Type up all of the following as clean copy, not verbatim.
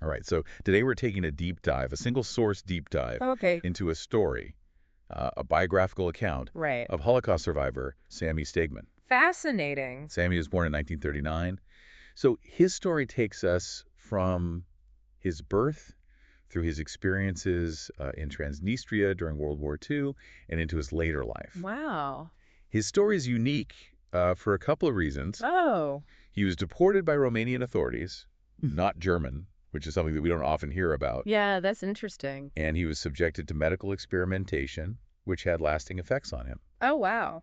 All right, so today we're taking a deep dive, a single source deep dive Okay. into a story, a biographical account Right. of Holocaust survivor Sami Stigmann. Fascinating. Sami was born in 1939. So his story takes us from his birth through his experiences in Transnistria during World War II and into his later life. Wow. His story is unique for a couple of reasons. Oh. He was deported by Romanian authorities, not German, which is something that we don't often hear about. Yeah, that's interesting. And he was subjected to medical experimentation, which had lasting effects on him. Oh, wow.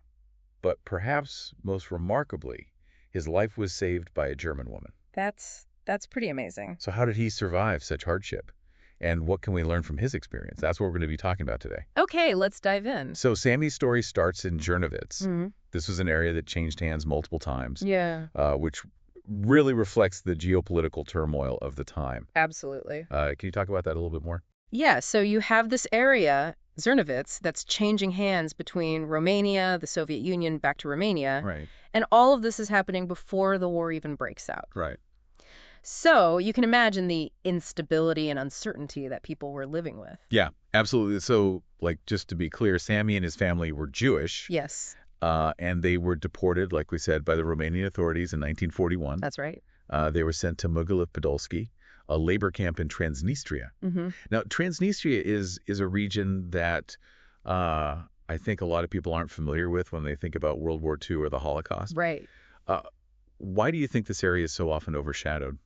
But perhaps most remarkably, his life was saved by a German woman. That's pretty amazing. So how did he survive such hardship? And what can we learn from his experience? That's what we're going to be talking about today. Okay, let's dive in. So Sami's story starts in Czernovitz. Mm-hmm. This was an area that changed hands multiple times, Yeah, which really reflects the geopolitical turmoil of the time. absolutely. Can you talk about that a little bit more? Yeah, so you have this area, Czernovitz, that's changing hands between Romania, the Soviet Union, back to Romania. Right. And all of this is happening before the war even breaks out. Right. So you can imagine the instability and uncertainty that people were living with. Yeah, absolutely. So, just to be clear, Sami and his family were Jewish. Yes, And they were deported, like we said, by the Romanian authorities in 1941. that's right. They were sent to Mogilev-Podolsky, a labor camp in Transnistria. Mm-hmm. Now, Transnistria is a region that I think a lot of people aren't familiar with when they think about World War II or the Holocaust. Right. Why do you think this area is so often overshadowed?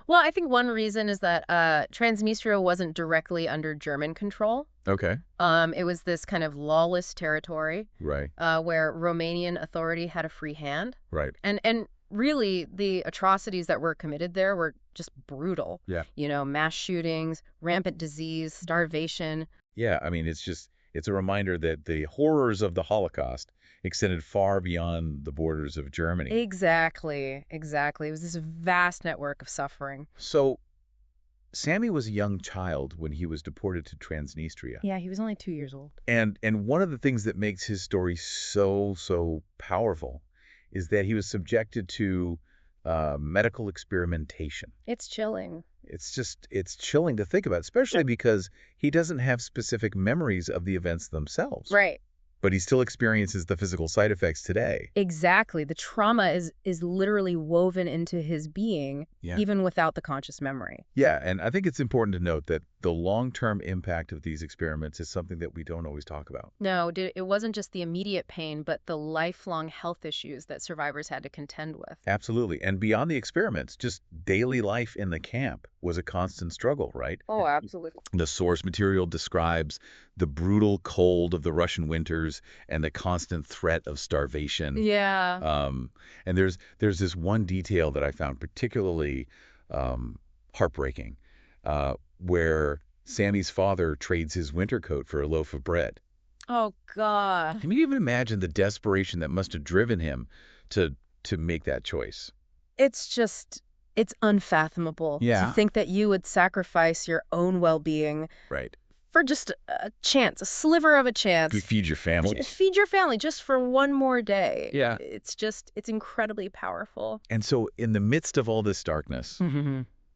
Well, I think one reason is that Transnistria wasn't directly under German control. Okay. It was this kind of lawless territory Right. where Romanian authority had a free hand. Right. And really, the atrocities that were committed there were just brutal. Yeah. You know, mass shootings, rampant disease, starvation. Yeah, I mean, it's a reminder that the horrors of the Holocaust extended far beyond the borders of Germany. Exactly. It was this vast network of suffering. So, Sami was a young child when he was deported to Transnistria. Yeah, he was only 2 years old. And one of the things that makes his story so powerful is that he was subjected to medical experimentation. It's chilling. It's chilling to think about, especially because he doesn't have specific memories of the events themselves. Right. But he still experiences the physical side effects today. Exactly. The trauma is literally woven into his being, Yeah. even without the conscious memory. Yeah, and I think it's important to note that the long-term impact of these experiments is something that we don't always talk about. No, it wasn't just the immediate pain, but the lifelong health issues that survivors had to contend with. Absolutely. And beyond the experiments, just daily life in the camp was a constant struggle, right? Oh, absolutely. The source material describes the brutal cold of the Russian winters and the constant threat of starvation. Yeah. And there's this one detail that I found particularly heartbreaking, where Sami's father trades his winter coat for a loaf of bread. Oh, God. Can you even imagine the desperation that must have driven him to make that choice? It's unfathomable Yeah. to think that you would sacrifice your own well-being Right. for just a chance, a sliver of a chance. To feed your family. Feed your family just for one more day. Yeah. It's incredibly powerful. And so in the midst of all this darkness,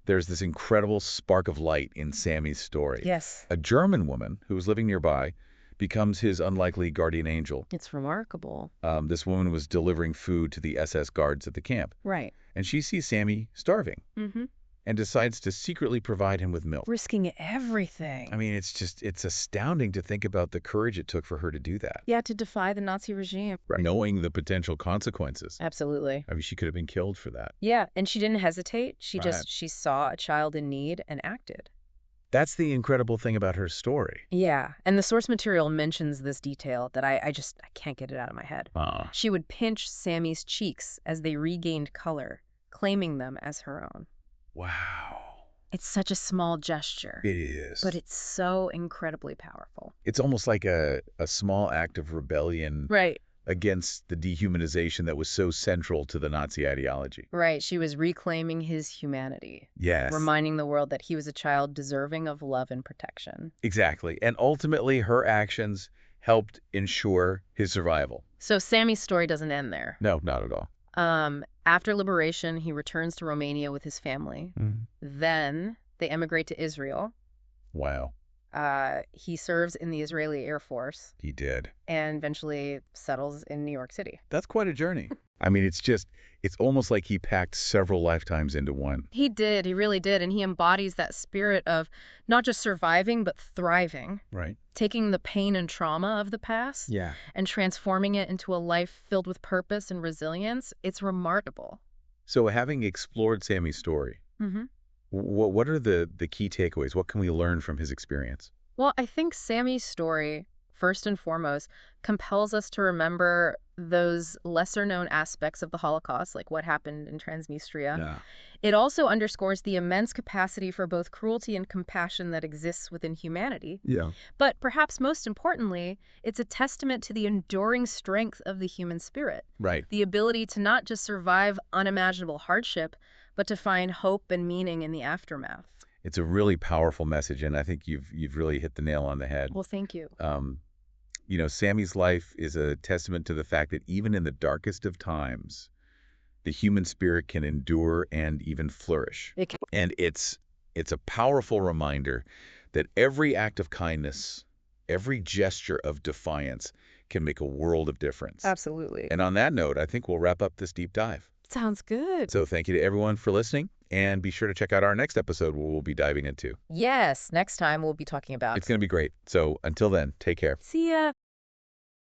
there's this incredible spark of light in Sami's story. Yes. A German woman who was living nearby becomes his unlikely guardian angel. It's remarkable. This woman was delivering food to the SS guards at the camp, Right. and she sees Sami starving and decides to secretly provide him with milk. Risking everything. I mean, it's astounding to think about the courage it took for her to do that. Yeah, to defy the Nazi regime. Right. Knowing the potential consequences. Absolutely. I mean, she could have been killed for that. Yeah, and she didn't hesitate. She Right. she saw a child in need and acted. That's the incredible thing about her story. Yeah, and the source material mentions this detail that I can't get it out of my head. She would pinch Sami's cheeks as they regained color, claiming them as her own. Wow. It's such a small gesture. It is. But it's so incredibly powerful. It's almost like a small act of rebellion Right. against the dehumanization that was so central to the Nazi ideology. Right. She was reclaiming his humanity. Yes. Reminding the world that he was a child deserving of love and protection. Exactly. And ultimately, her actions helped ensure his survival. So Sami's story doesn't end there. No, not at all. After liberation, he returns to Romania with his family. Then They emigrate to Israel. Wow. He serves in the Israeli Air Force. He did. And eventually settles in New York City. That's quite a journey. I mean, it's almost like he packed several lifetimes into one. He did. He really did. And he embodies that spirit of not just surviving, but thriving. Right. Taking the pain and trauma of the past and transforming it into a life filled with purpose and resilience. It's remarkable. So having explored Sami's story, what are the key takeaways? What can we learn from his experience? Well, I think Sami's story, first and foremost, compels us to remember those lesser-known aspects of the Holocaust, like what happened in Transnistria. Yeah. It also underscores the immense capacity for both cruelty and compassion that exists within humanity. Yeah. But perhaps most importantly, it's a testament to the enduring strength of the human spirit. Right. The ability to not just survive unimaginable hardship, but to find hope and meaning in the aftermath. It's a really powerful message, and I think you've really hit the nail on the head. Well, thank you. You know, Sami's life is a testament to the fact that even in the darkest of times, the human spirit can endure and even flourish. And it's a powerful reminder that every act of kindness, every gesture of defiance can make a world of difference. Absolutely. And on that note, I think we'll wrap up this deep dive. Sounds good. So thank you to everyone for listening, and be sure to check out our next episode where we'll be diving into. Yes, next time we'll be talking about... It's going to be great. So until then, take care. See ya.